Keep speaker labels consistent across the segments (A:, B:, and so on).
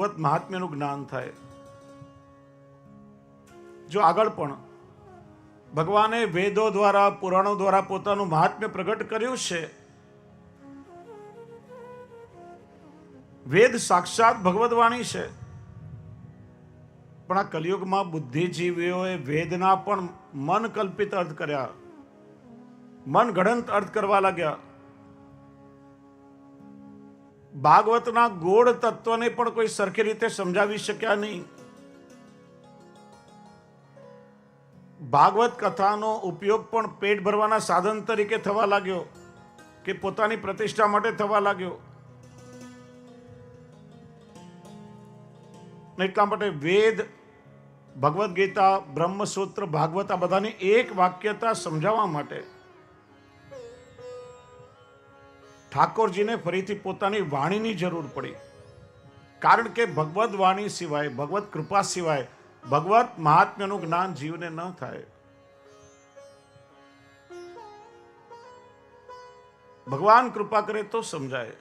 A: ભગવત મહાત્મ્યનું જ્ઞાન થાય. જો આગળ પણ ભગવાને વેદો દ્વારા, પુરાણો દ્વારા પોતાનું મહાત્મ્ય પ્રગટ કર્યું છે. વેદ સાક્ષાત ભગવદ વાણી છે. પણ આ કલિયુગમાં બુદ્ધિજીવીઓએ વેદના પણ મન કલ્પિત અર્થ કર્યા, મન ગણંત અર્થ કરવા લાગ્યા. ભાગવતના ગોળ તત્વને પણ કોઈ સરખી રીતે સમજાવી શક્યા નહીં. ભાગવત કથાનો ઉપયોગ પણ પેટ ભરવાના સાધન તરીકે થવા લાગ્યો કે પોતાની પ્રતિષ્ઠા માટે થવા લાગ્યો. એટલા માટે વેદ, ભગવદ્ ગીતા, બ્રહ્મસૂત્ર, ભાગવત આ બધાની એક વાક્યતા સમજાવવા માટે ઠાકોરજીને ફરીથી પોતાની વાણીની જરૂર પડી. કારણ કે ભગવદ વાણી સિવાય, ભગવત કૃપા સિવાય ભગવત મહાત્મ્યનું જ્ઞાન જીવને ન થાય. ભગવાન કૃપા કરે તો સમજાય.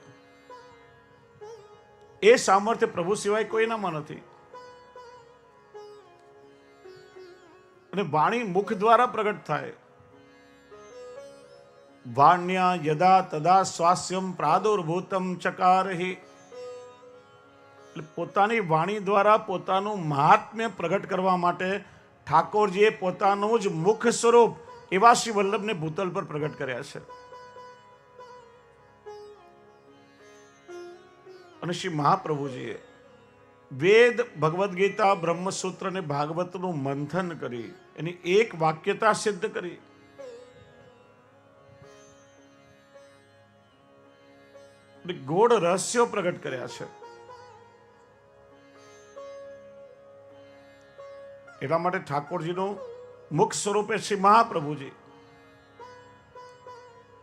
A: એ સામર્થ્ય પ્રભુ સિવાય કોઈનામાં નથી. અને વાણી મુખ દ્વારા પ્રગટ થાય. વાણ્યા યદા તદા સ્વાસ્યમ પ્રાદુર્ભૂતમ ચકારહિ. એટલે પોતાની વાણી દ્વારા પોતાનું મહાત્મ્ય પ્રગટ કરવા માટે ઠાકોરજીએ પોતાનું જ મુખ સ્વરૂપ એવા શ્રી વલ્લભને ભૂતલ પર પ્રગટ કર્યા છે. અને શ્રી મહાપ્રભુજીએ વેદ, ભગવદ્ ગીતા, બ્રહ્મસૂત્ર અને ભાગવતનું મંથન કરી એની એક વાક્યતા સિદ્ધ કરી. ગોળ રહસ્યો પ્રગટ કર્યા છે. એટલા માટે ઠાકોરજીનું મુખ સ્વરૂપે શ્રી મહાપ્રભુજી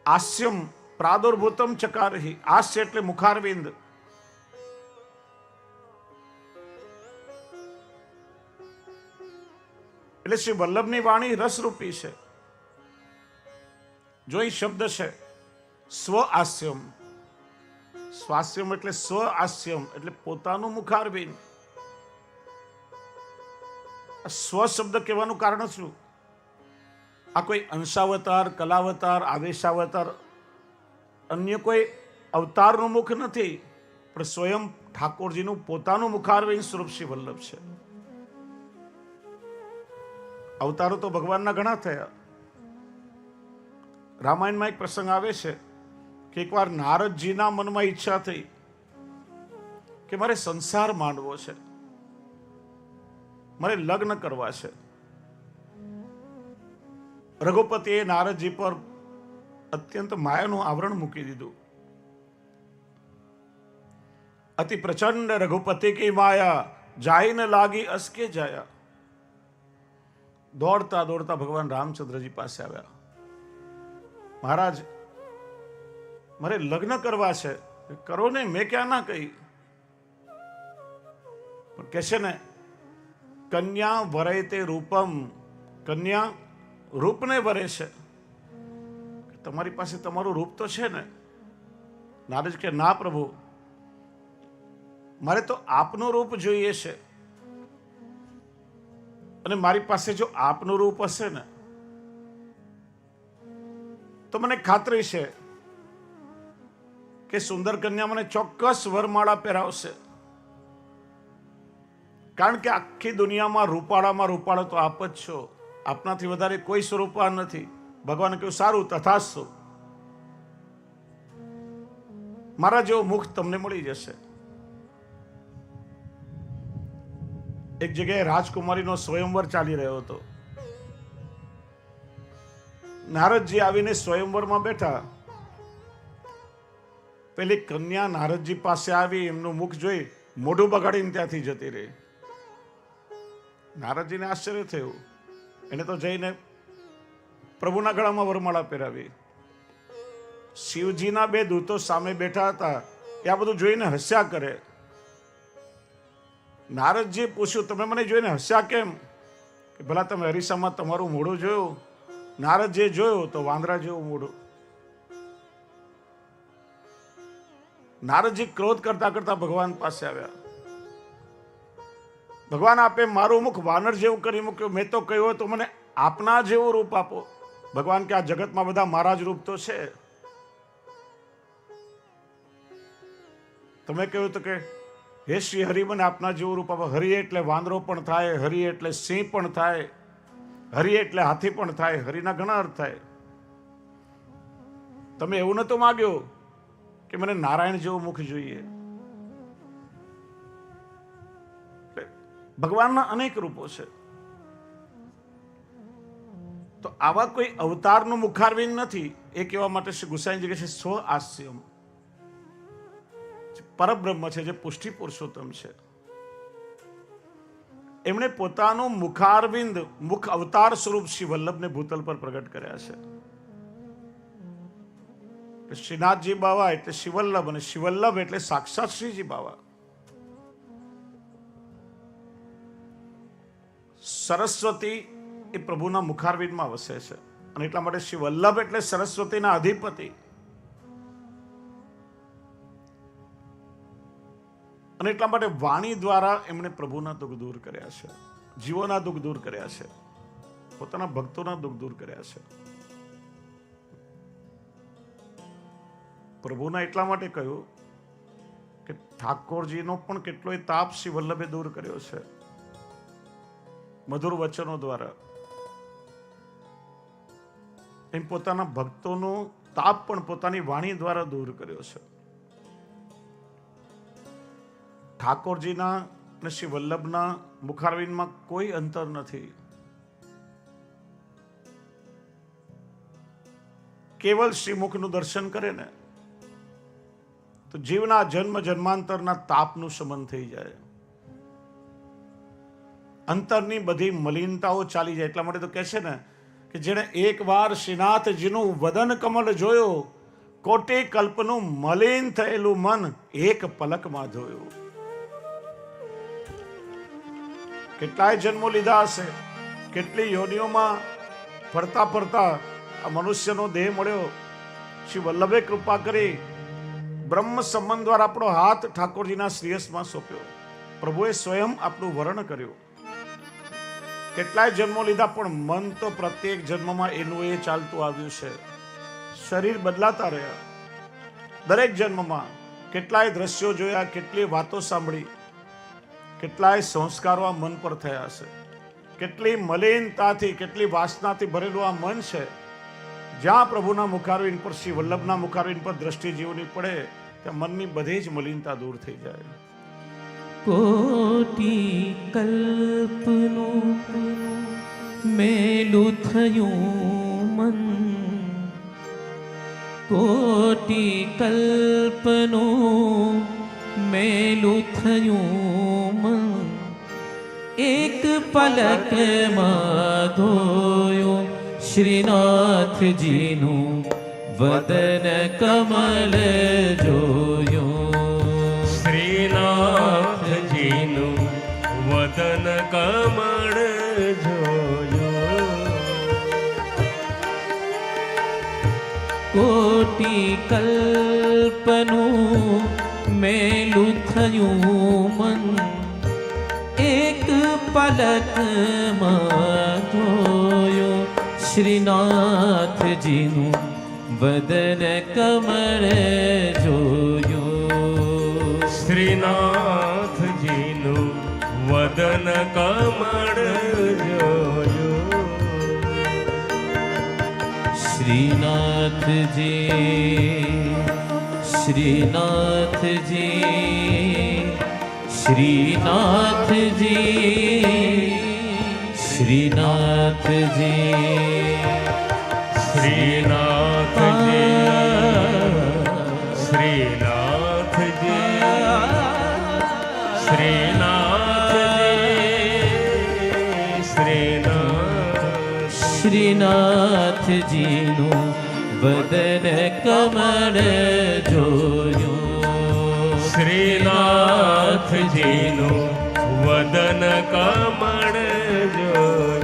A: આસ્યમ પ્રાદુર્ભૂતમ ચકારહિ. આસ્ય એટલે મુખારવિંદ. એટલે શ્રી વલ્લભની વાણી રસરૂપી છે. જો એ શબ્દ છે સ્વ આસ્યમ, સ્વાસ્યમ એટલે સ્વ આસ્યમ એટલે પોતાનું મુખારવિંદ. સ્વ શબ્દ કહેવાનું કારણ શું? આ કોઈ અંશાવતાર, કલાવતાર, આવેશાવતાર, અન્ય કોઈ અવતારનું મુખ નથી, પણ સ્વયં ઠાકોરજીનું પોતાનું મુખારવિંદ સ્વરૂપ શ્રી વલ્લભ છે. અવતારો તો ભગવાનના ઘણા થયા. રામાયણમાં એક પ્રસંગ આવે છે કે એકવાર નારદજીના મનમાં ઈચ્છા થઈ કે મારે સંસાર માંડવો છે, મારે લગ્ન કરવા છે. રઘુપતિએ નારદજી પર અત્યંત માયાનું આવરણ મૂકી દીધું. અતિ પ્રચંડ રઘુપતિ કી માયા જાય ન લાગી અસકે જાયા. દોડતા દોડતા ભગવાન રામચંદ્રજી પાસે આવ્યા. મહારાજ, મારે લગ્ન કરવા છે. કરો ને, મેં ક્યાં ના કહી. પણ કે છે ને, કન્યા વરે તે રૂપમ, કન્યા રૂપને વરે છે. તમારી પાસે તમારું રૂપ તો છે ને? નારદ કે ના પ્રભુ, મારે તો આપનું રૂપ જોઈએ છે. અને મારી પાસે જો આપનું રૂપ હશે ને તો મને ખાતરી છે કે સુંદર કન્યા મને ચોક્કસ વરમાળા પહેરાવશે. કારણ કે આખી દુનિયામાં રૂપાળામાં રૂપાળો તો આપ જ છો. આપનાથી વધારે કોઈ સ્વરૂપવાન નથી. ભગવાને કહ્યું સારું, તથાસ્તુ. મારા જેવું મુખ તમને મળી જશે. એક જગ્યાએ રાજકુમારીનો સ્વયંવર ચાલી રહ્યો હતો. નારદજી આવીને સ્વયંવરમાં બેઠા. પેલી કન્યા નારદજી પાસે આવી, એમનું મુખ જોઈ મોઢું બગાડીને ત્યાંથી જતી રહી. નારદજીને આશ્ચર્ય થયું. એને તો જઈને પ્રભુના ગળામાં વરમાળા પહેરાવી. શિવજીના બે દૂતો સામે બેઠા હતા. એ આ બધું જોઈને હસ્યા કરે. નારદજી પૂછ્યું, તમે મને જોઈને હસ્યા કેમ? કે ભલા તમે અરીસામાં તમારું મોઢું જોયું? નારદજીએ જોયું તો વાંદરા જેવું મોઢું. નારદજી ક્રોધ કરતા કરતા ભગવાન પાસે આવ્યા. ભગવાન આપે મારું મુખ વાનર જેવું કરી મૂક્યું, મેં તો કહ્યું તો મને આપના જેવું રૂપ આપો. ભગવાન કે આ જગતમાં બધા મારા જ રૂપ તો છે. તમે કહ્યું તો કે હે શ્રી હરિ મને આપના જેવું રૂપ આપો. હરિ એટલે વાંદરો પણ થાય, હરિ એટલે સિંહ પણ થાય, હરિ એટલે હાથી પણ થાય, હરિના ઘણા અર્થ થાય. તમે એવું નતું માગ્યું કે મને નારાયણ જેવું મુખ જોઈએ. ભગવાનના અનેક રૂપો છે. તો આવા કોઈ અવતારનું મુખારવિંદ નથી. એ કહેવા માટે શ્રી ગુસાઈજી કહે છે સ્વ આસ્યમ, પરબ્રહ્મ છે, જે પુષ્ટિ પુરુષોત્તમ છે. એમણે પોતાનું મુખારવિંદ મુખ અવતાર સ્વરૂપ શ્રી વલ્લભને ભૂતલ પર પ્રગટ કર્યા છે. શ્રીનાથજી બાવા એટલે શિવલ્લભ, અને શિવલ્લભ એટલે સાક્ષાત શ્રીજી બાવા. સરસ્વતી એ પ્રભુના મુખારવિંદમાં વસે છે, અને એટલા માટે શ્રી વલ્લભ એટલે સરસ્વતીના અધિપતિ. અને એટલા માટે વાણી દ્વારા એમણે પ્રભુના દુઃખ દૂર કર્યા છે, જીવોના દુઃખ દૂર કર્યા છે, પોતાના ભક્તોના દુઃખ દૂર કર્યા છે. પ્રભુના એટલા માટે કહ્યું કે ઠાકોરજીનો પણ કેટલોય તાપ શ્રી વલ્લભે દૂર કર્યો છે મધુર વચનો દ્વારા. એમ પોતાના ભક્તોનો તાપ પણ પોતાની વાણી દ્વારા દૂર કર્યો છે. ઠાકોરજીના અને શ્રી વલ્લભના મુખારવિંદમાં કોઈ અંતર નથી. કેવલ શ્રીમુખનું દર્શન કરે ને તો જીવના જન્મ જન્માંતરના તાપનું શમન થઈ જાય, અંતરની બધી મલિનતાઓ ચાલી જાય. એટલા માટે તો કહે છે ને કે જેણે એકવાર શ્રીનાથજીનું વદન કમળ જોયો, કોટી કલ્પનું મલિન થયેલું મન એક પલકમાં જોયું. કેટલાય જન્મો લીધા હશે, કેટલી યોનિઓમાં ફરતા ફરતા આ મનુષ્યનો દેહ મળ્યો. શ્રી વલ્લભે કૃપા કરી બ્રહ્મ સંબંધ દ્વારા આપણો હાથ ઠાકોરજીના શ્રેયસમાં સોંપ્યો. પ્રભુએ સ્વયં આપણું વર્ણન કર્યું. કેટલાય જન્મો લીધા, પણ મન તો પ્રત્યેક જન્મમાં એનું એ ચાલતું આવ્યું છે. શરીર બદલાતા રહ્યા. દરેક જન્મમાં કેટલાય દ્રશ્યો જોયા, કેટલી વાતો સાંભળી, કેટલાય સંસ્કારો આ મન પર થયા છે. કેટલી મલિનતાથી, કેટલી વાસનાથી ભરેલું આ મન છે. જ્યાં પ્રભુના મુખારવિંદ પર, શ્રી વલ્લભના મુખારવિંદ પર દ્રષ્ટિ જીવની પડે, ત્યાં મનની બધી જ મલિનતા દૂર થઈ જાય.
B: કોટી કલ્પનું મેલું થયું મન, કોટી કલ્પનું મેલું થયું મન, એક પલકમાં ધોયું શ્રીનાથજીનું વદન કમલ જોયું.
C: શ્રીનાથજીનું વદન કમળ જોયું.
B: કોટી કલ્પનું મેલું થયું મન, એક પલકમાં ધોયું શ્રીનાથજીનું વદન કમળ જોયું.
C: શ્રીનાથજીનું વદન કમળ જોયું.
B: શ્રીનાથજી, શ્રીનાથજી, શ્રીનાથજી, શ્રીનાથજી,
C: શ્રીનાથજી, શ્રીનાથજી, શ્રીનાથજી,
B: શ્રીનાથજીનું વદન કમળ જોયું.
C: શ્રીનાથજીનું વદન કમળ જોયું.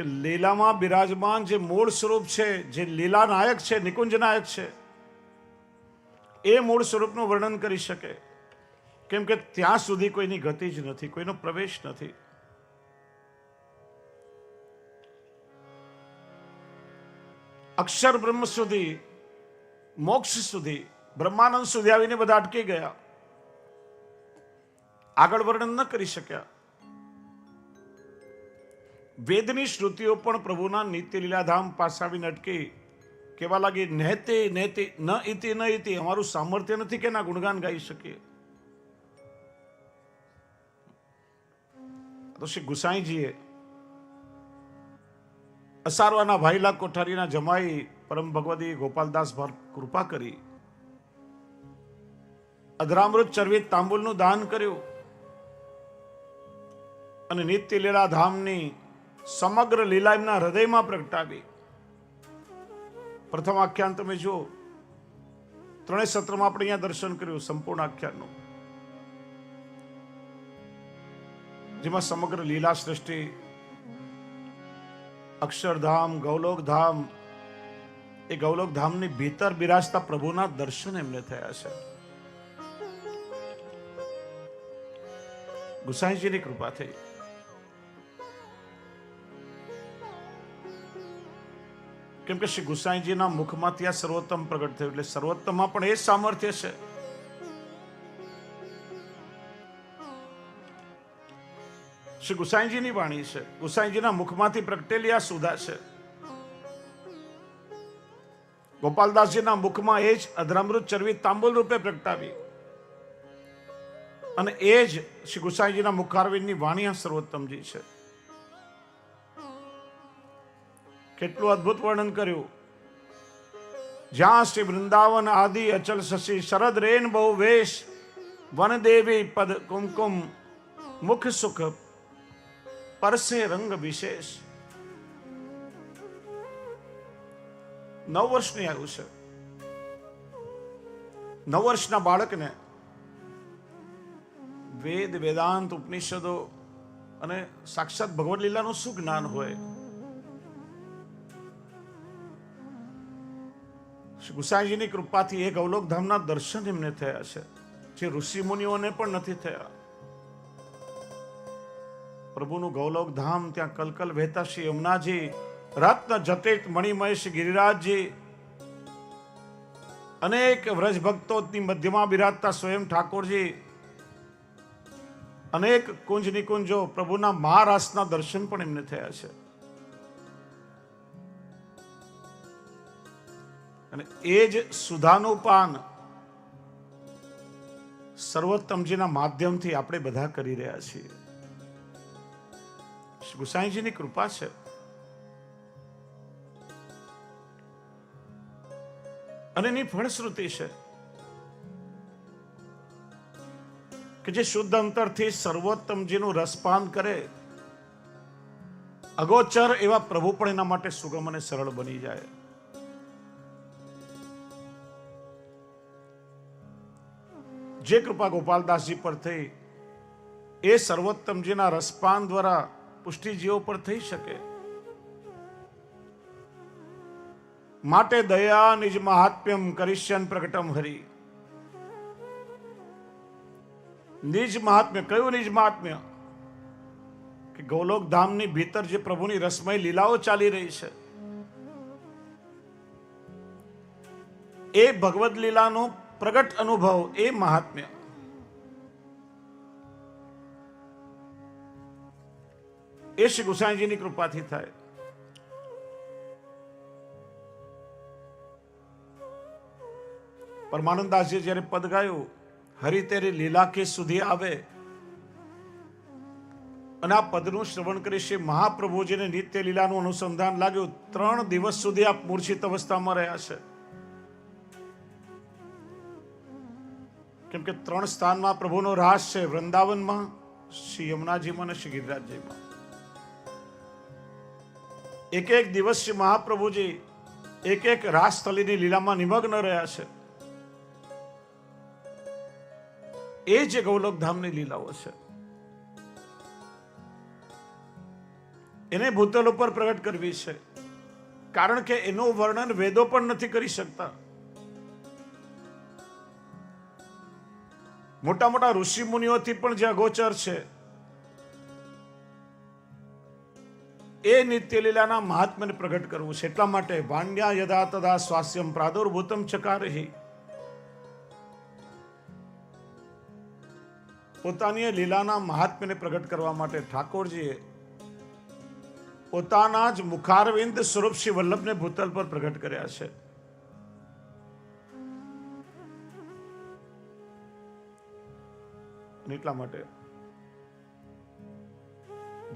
A: કે લીલામાં બિરાજમાન જે મૂળ સ્વરૂપ છે, જે લીલા નાયક છે, નિકુંજ નાયક છે, એ મૂળ સ્વરૂપનું વર્ણન કરી શકે. કેમ કે ત્યાં સુધી કોઈની ગતિ જ નથી, કોઈનો પ્રવેશ નથી. અક્ષર બ્રહ્મ સુધી, મોક્ષ સુધી, બ્રહ્માનંદ સુધી આવીને બધા અટકી ગયા, આગળ વર્ણન ન કરી શક્યા. વેદની શ્રુતિઓ પણ પ્રભુના નિત્ય લીલાધામ પાસે આવીને અટકી, કેવા લાગી, નહેતે નહેતે ન ઇતિ ન ઇતિ, અમારું સામર્થ્ય નથી કે ના ગુણગાન ગાઈ શકીએ. તો શ્રી ગુસાઈજીએ અસારવાના ભાઈલા કોઠારીના જમાઈ પરમ ભગવતી ગોપાલદાસ પર કૃપા કરી અધરામૃત ચરવિત તાંબુલનું દાન કર્યું અને નિત્ય લીલા ધામની સમગ્ર લીલા એમના હૃદયમાં પ્રગટાવી. પ્રથમ આખ્યાન તમે જુઓ, ત્રણેય સત્રમાં આપણે અહીંયા દર્શન કર્યું સંપૂર્ણ આખ્યાનનું, જેમાં સમગ્ર લીલા સૃષ્ટિ, અક્ષરધામ, ગૌલોક ધામ, એ ગૌલોક ધામની ભીતર બિરાજતા પ્રભુના દર્શન એમને થયા છે. ગુસાઈજીની કૃપા થઈ. કેમ કે શ્રી ગુસાઈજીના મુખમાંથી આ સર્વોત્તમ પ્રગટ થયું, એટલે સર્વોત્તમમાં પણ એ જ સામર્થ્ય છે. શ્રી ગુસાઈજીની વાણી છે, ગુસાઈજીના મુખમાંથી પ્રગટેલી આ સુધા છે. ગોપાલદાસજીના મુખમાં એ જ અધરામૃત ચરવી તાંબુલ રૂપે પ્રગટાવી, અને એ જ શ્રી ગુસાઈજીના મુખારવિંદની વાણી આ સર્વોત્તમજી છે. કેટલું અદ્ભુત વર્ણન કર્યું. જ્યાં શ્રી વૃંદાવન આદિ અચલ શશી, શરદ રેન બહુ વેશ, વન દેવી પદ કુમકુમ, મુખ સુખ પરસે રંગ વિશેષ. 9 વર્ષની આવ્યું છે. 9 વર્ષના બાળકને વેદ, વેદાંત, ઉપનિષદો અને સાક્ષાત ભગવદ લીલાનું શું જ્ઞાન હોય? શ્રી ગુસાઈજીની કૃપાથી એક અવલોક ધામના દર્શન એમને થયા છે, જે ઋષિ મુનિઓને પણ નથી થયા. પ્રભુનું ગૌલોક ધામ, ત્યાં કલકલ વહેતા શ્રી યમુનાજી, રત્ન જટિત મણિમય શ્રી ગિરિરાજજી, અનેક વ્રજ ભક્તોની મધ્યમાં બિરાજતા સ્વયં ઠાકોરજી, અનેક કુંજ નિકુંજો, પ્રભુના મહારાસના દર્શન પણ એમને થયા છે. અને એ જ સુધાનું પાન સર્વોત્તમજીના માધ્યમથી આપણે બધા કરી રહ્યા છીએ. ગુસાઈજીની કૃપા છે. અને એની ફળશ્રુતિ છે કે જે શુદ્ધ અંતરથી સર્વોત્તમજીનું રસપાન કરે, અગોચર એવા પ્રભુ પણ એના માટે સુગમ અને સરળ બની જાય. જે કૃપા ગોપાલદાસજી પર થઈ, એ સર્વોત્તમજીના રસપાન દ્વારા પુષ્ટિજીવો પર થઈ શકે. માટે દયા નિજ મહાત્મ્યમ કરીશ્યન પ્રગટમ હરિ. નિજ મહાત્મ્ય, કયું નિજ મહાત્મ્ય? કે ગૌલોક ધામની ભીતર જે પ્રભુની રસમય લીલાઓ ચાલી રહી છે, એ ભગવદ લીલાનો પ્રગટ અનુભવ, એ મહાત્મ્ય. એ શ્રી ગુસાઈજીની કૃપાથી થાય. પરમાનંદાસજી જ્યારે પદ ગાયું, હરિ તેરી લીલા કે સુધી આવે, અને આ પદનું શ્રવણ કરી શ્રી મહાપ્રભુજીને નિત્ય લીલાનું અનુસંધાન લાગ્યું. 3 દિવસ સુધી આપ મૂર્છિત અવસ્થામાં રહ્યા છે. કેમ કે 3 સ્થાનમાં પ્રભુનો રાસ છે, વૃંદાવનમાં, શ્રી યમુનાજીમાં અને શ્રી ગિરિરાજજીમાં. એક દિવસ શ્રી મહાપ્રભુજી એક રાસસ્થલીની લીલામાં નિમગ્ન રહ્યા છે. એ જે ગૌલોક ધામની લીલાઓ છે. એને ભૂતલ ઉપર પ્રગટ કરવી છે, કારણ કે એનું વર્ણન વેદો પણ નથી કરી શકતા. મોટા મોટા ઋષિ મુનિઓથી પણ જે અગોચર છે એ નિત્ય લીલાના મહાત્મ્યને પ્રગટ કરવું છે. એટલા માટે વાણ્યા યદા તદા સ્વાસ્યમ પ્રાદુર્ભૂતમ ચકારહિ, પોતાની લીલાના મહાત્મ્યને પ્રગટ કરવા માટે ઠાકોરજીએ પોતાના જ મુખારવિંદ સ્વરૂપ શ્રી વલ્લભને ભૂતલ પર પ્રગટ કર્યા છે. એટલા માટે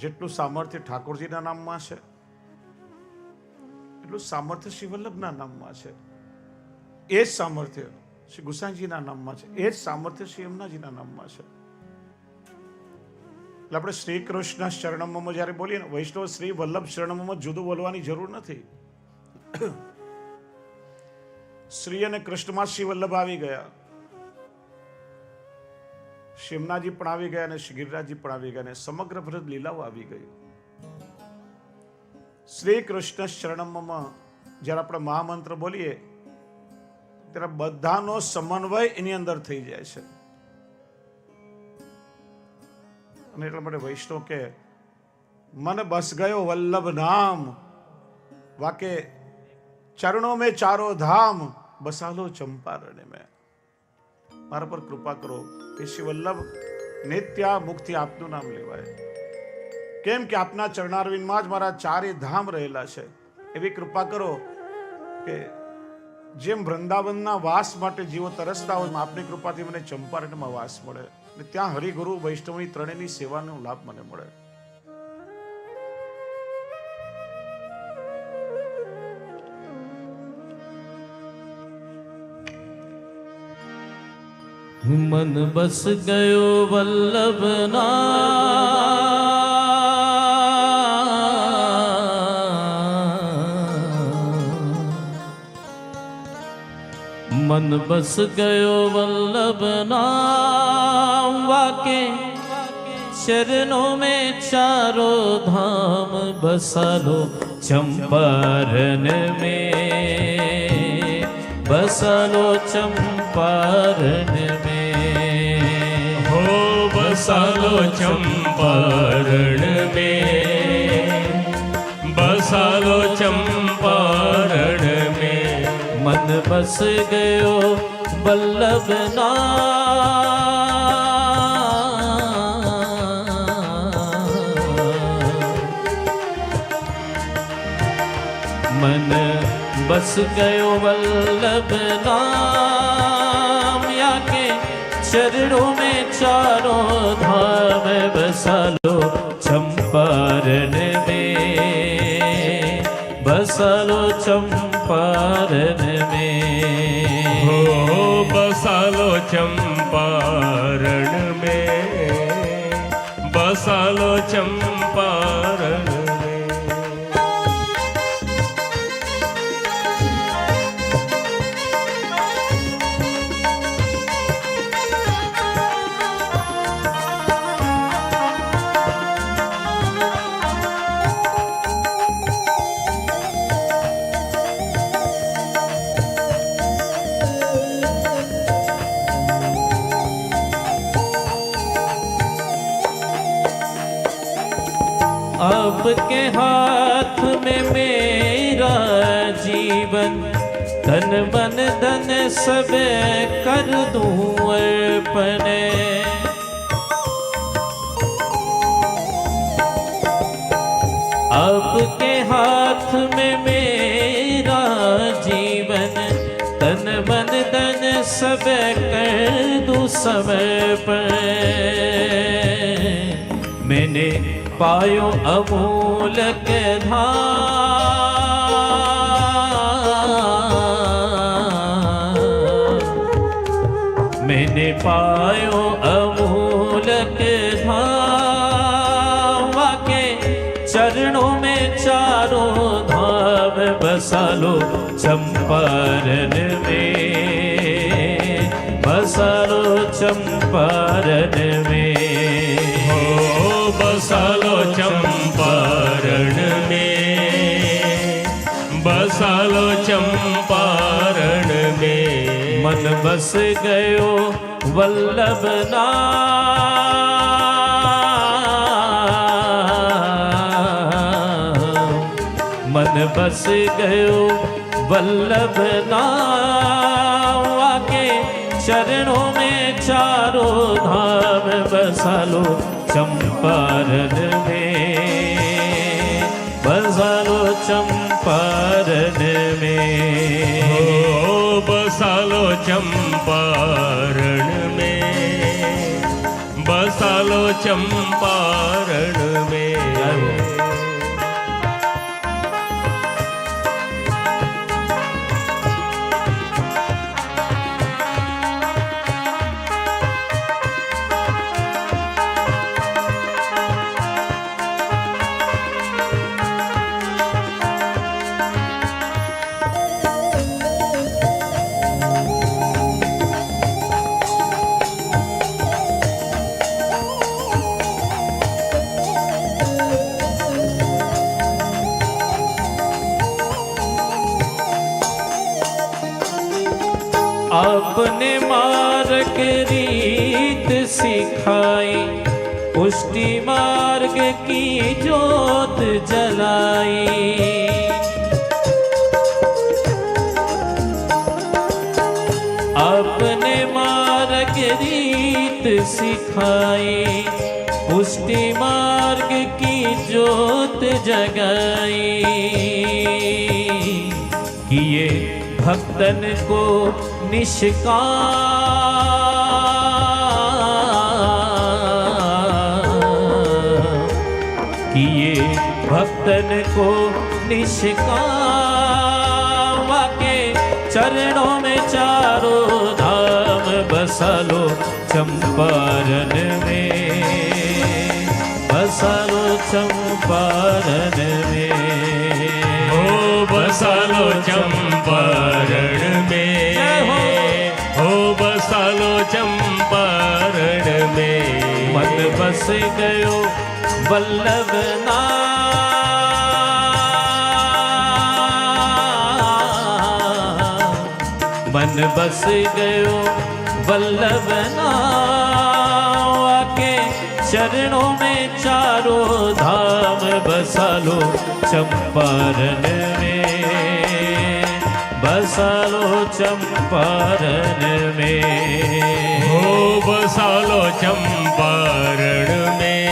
A: જેટલું સામર્થ્ય ઠાકોરજીના નામમાં છે એટલું સામર્થ્ય શ્રી વલ્લભના નામમાં છે. એ જ સામર્થ્ય શ્રી ગુસાઈજીના નામમાં છે, એ જ સામર્થ્ય શ્રી યમુનાજીના નામમાં છે. એટલે આપણે શ્રી કૃષ્ણ શરણમમાં જ્યારે બોલીએ ને, વૈષ્ણવ શ્રી વલ્લભ શરણમમાં જુદું બોલવાની જરૂર નથી. શ્રી અને કૃષ્ણમાં શ્રી વલ્લભ આવી ગયા, શ્રી યમુનાજી પણ આવી ગયા અને શ્રી ગિરિરાજજી પણ આવી ગયા અને સમગ્ર વ્રત લીલાઓ આવી ગઈ. શ્રી કૃષ્ણ શરણમમાં જ્યારે આપણે મહામંત્ર બોલીએ ત્યારે બધાનો સમન્વય એની અંદર થઈ જાય છે. અને એટલા માટે વૈષ્ણવ કે મન બસ ગયો વલ્લભ નામ, વાકે ચરણો में ચારો ધામ, બસાલો ચંપારણ में. મારા પર કૃપા કરો કે શ્રી વલ્લભ નિત્ય મુક્તિ આપનું નામ લેવાય. કેમ કે આપના ચરણારવિંદમાં જ મારા ચારે ધામ રહેલા છે. એવી કૃપા કરો કે જેમ વૃંદાવનના વાસ માટે જીવો તરસતા હોય, આપની કૃપાથી મને ચંપારણમાં વાસ મળે અને ત્યાં હરિગુરુ વૈષ્ણવની ત્રણેયની સેવાનો લાભ મને મળે.
B: मन बस गयो वल्लभ मन बस गयो वल्लभ नाम, वाके चरणों में चारों धाम, बसालो चंपारण में, बसालो चंपारण में.
C: बसालो चंपारण में, बसालो चंपारण में.
B: मन बस गयो वल्लभ मन बस गयो वल्लभ नाम, या के चरणों में चारों धाम, बसालो चंपारण में, बसालो चंपारण में.
C: बसालो चंपारण में, बसालो चंपारण में.
B: आपके हाथ में मेरा जीवन, तन मन धन सब कर दूं अर्पण. आपके हाथ में मेरा जीवन, तन मन धन सब कर दूं समर्पण. मैंने पायो अमूलक धाम, मैंने पायो अमूलक धाम, वाके चरणों में चारों धाम, बसालो चंपारण में, बसालो चंपारण में.
C: बसालो चंपारण
B: बस गयो वल्लभ नाम, मन बस गयो वल्लभ नाम, आके चरणों में चारों धाम बसा लो चंपारण में, बसा लो चंपारण में।
C: ओ बसा लो चंपारण में, बसा लो चंपारण में।
B: आपने मार्ग रीत सिखाई, पुष्टि मार्ग की जोत जलाई। आपने मार्ग रीत सिखाई, पुष्टि मार्ग की जोत जगाई। किए भक्तन को निष्काम, किए भक्तन को निष्काम, आके चरणों में चारों धाम बसा लो चंपारण में, बसा लो चंपारण में।
C: ओ बसा लो चंपारण में, ओ बसा लो चंपारण में।
B: मन बस गयो वल्लभ नाम, मन बस गयो वल्लभ नाम, आके चरणों में चारों धाम बसा लो चंपारण में, बसा लो चंपारण में।
C: ओ बसा लो चंपारण में,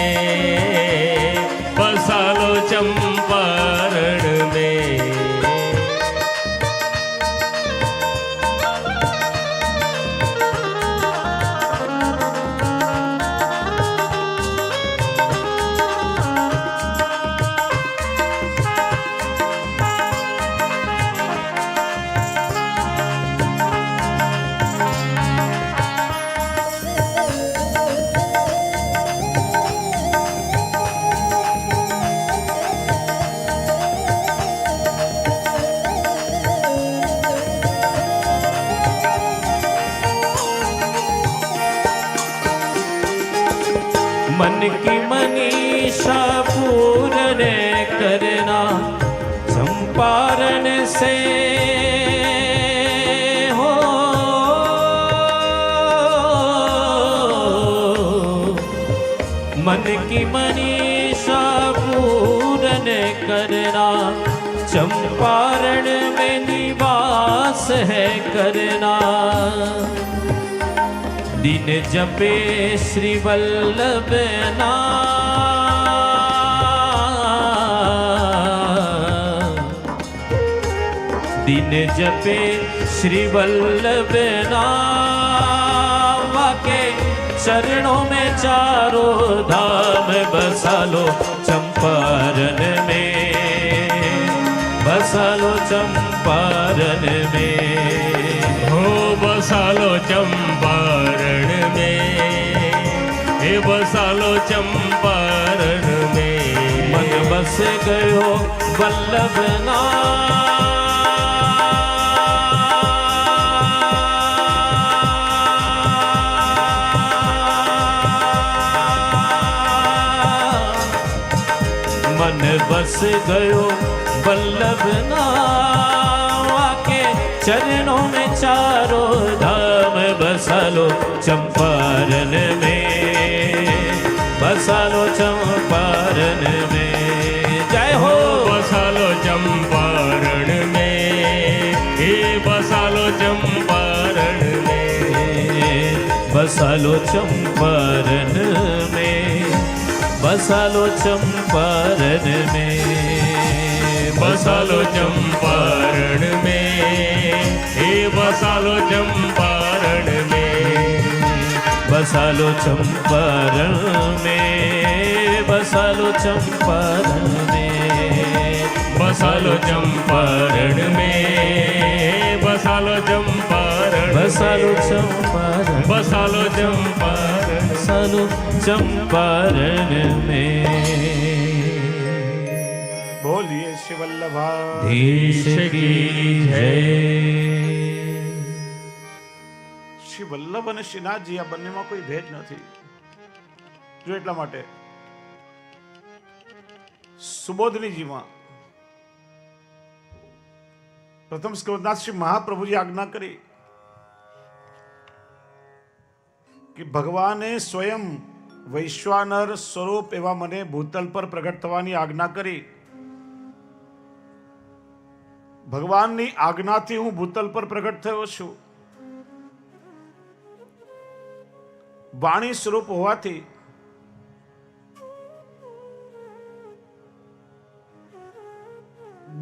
C: बसा लो चंपारण में।
B: मन की मनीषा पूर्ण करना चंपारण से हो, मन की मनीषा पूर्ण करना चंपारण में निवास है करना। दिन जपे श्री वल्लभ नाम, दिन जपे श्री वल्लभ नाम, आके चरणों में चारों धाम बसा लो चंपारण में, बसा लो चंपारण में।
C: हो बसा लो चंपारण में, हे बसा लो चंपारण में।
B: मन बस गयो वल्लभ नाम, मन बस गयो वल्लभ नाम, आके चरणों में चारों धाम बसा लो चंपारण में, बसा लो चंपारण में। जय हो।
C: बसा लो चंपारण में, हे बसा लो चंपारण में,
B: बसा लो चंपारण में, बसा लो चंपारण में,
C: बसा लो चंपारण में, हे बसा लो चंपारण में,
B: बसा लो चंपारण में, बसा लो चंपारण में,
C: बसा लो चंपारण में, बसा लो चंपारण,
B: बसा लो चंपारण,
C: बसा लो चंपारण,
B: बसा लो चंपारण में।
A: બોલીએ શ્રી વલ્લભા
B: देश की जय।
A: શ્રી વલ્લભ અને શ્રીનાથજી આ બંનેમાં કોઈ ભેદ નથી। જો એટલા માટે સુબોધનીજીમાં પ્રથમ સ્કંદનાથ શ્રી મહાપ્રભુજી આજ્ઞા કરી કે ભગવાને સ્વયં વૈશ્વાનર સ્વરૂપ એવા મને ભૂતલ પર પ્રગટ થવાની આજ્ઞા કરી। ભગવાનની આજ્ઞાથી હું ભૂતલ પર પ્રગટ થયો છું। વાણી સ્વરૂપ હોવાથી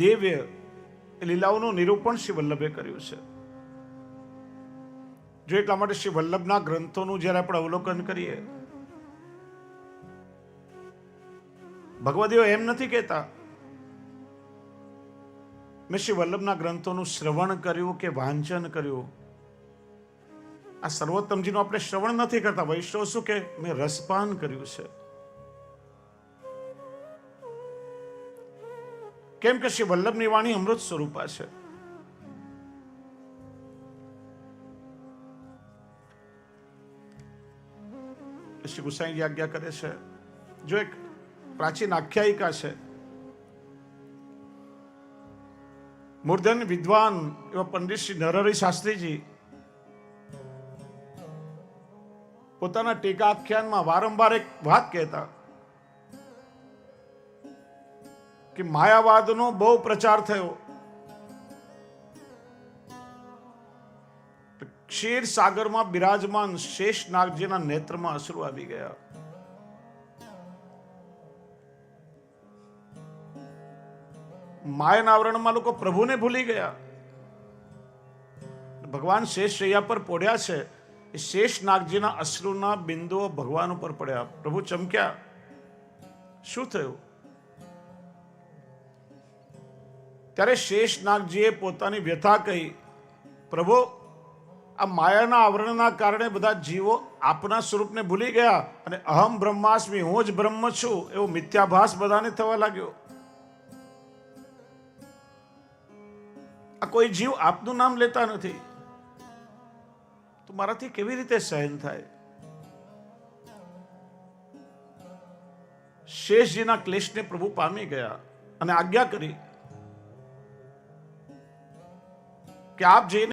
A: દિવ્ય લીલાઓનું નિરૂપણ શ્રી વલ્લભે કર્યું છે। જો એટલા માટે શ્રી વલ્લભના ગ્રંથોનું જ્યારે આપણે અવલોકન કરીએ, ભગવદીઓ એમ નથી કહેતા મેં શ્રી વલ્લભના ગ્રંથોનું શ્રવણ કર્યું કે વાંચન કર્યું। આ સર્વોત્તમજીનું આપણે શ્રવણ નથી કરતા। વૈષ્ણવ શું કે મેં રસપાન કર્યું છે। કેમ કે શ્રી વલ્લભની વાણી અમૃત સ્વરૂપા છે। શ્રી ગુસાઈજી આજ્ઞા કરે છે। જો એક પ્રાચીન આખ્યાયિકા છે, મૂર્ધન્ય વિદ્વાન એવા પંડિત શ્રી નરહરિ શાસ્ત્રીજી પોતાના ટીકા આખ્યાનમાં વારંવાર એક વાત કહેતા કે માયાવાદનો બહુ પ્રચાર થયો। ક્ષીર સાગરમાં બિરાજમાન શેષ નાગજીના નેત્રમાં અશ્રુ આવી ગયા। માયાના આવરણમાં લોકો પ્રભુને ભૂલી ગયા। ભગવાન શેષ શૈયા પર પોડ્યા છે, એ શેષ નાગજીના અશ્રુના બિંદુઓ ભગવાન ઉપર પડ્યા। પ્રભુ ચમક્યા। શું થયું? ત્યારે શેષ નાગજીએ પોતાની વ્યથા કહી, પ્રભુ આ માયાના આવરણના કારણે બધા જીવો આપના સ્વરૂપને ભૂલી ગયા અને અહમ બ્રહ્માસ્મિ, હું જ બ્રહ્મ છું એવો મિથ્યાભાસ બધાને થવા લાગ્યો। આ કોઈ જીવ આપનું નામ લેતા નથી તો મારાથી કેવી રીતે સહન થાય? શેષજીના ક્લેશને પ્રભુ પામી ગયા અને આજ્ઞા કરી કે આપ જઈને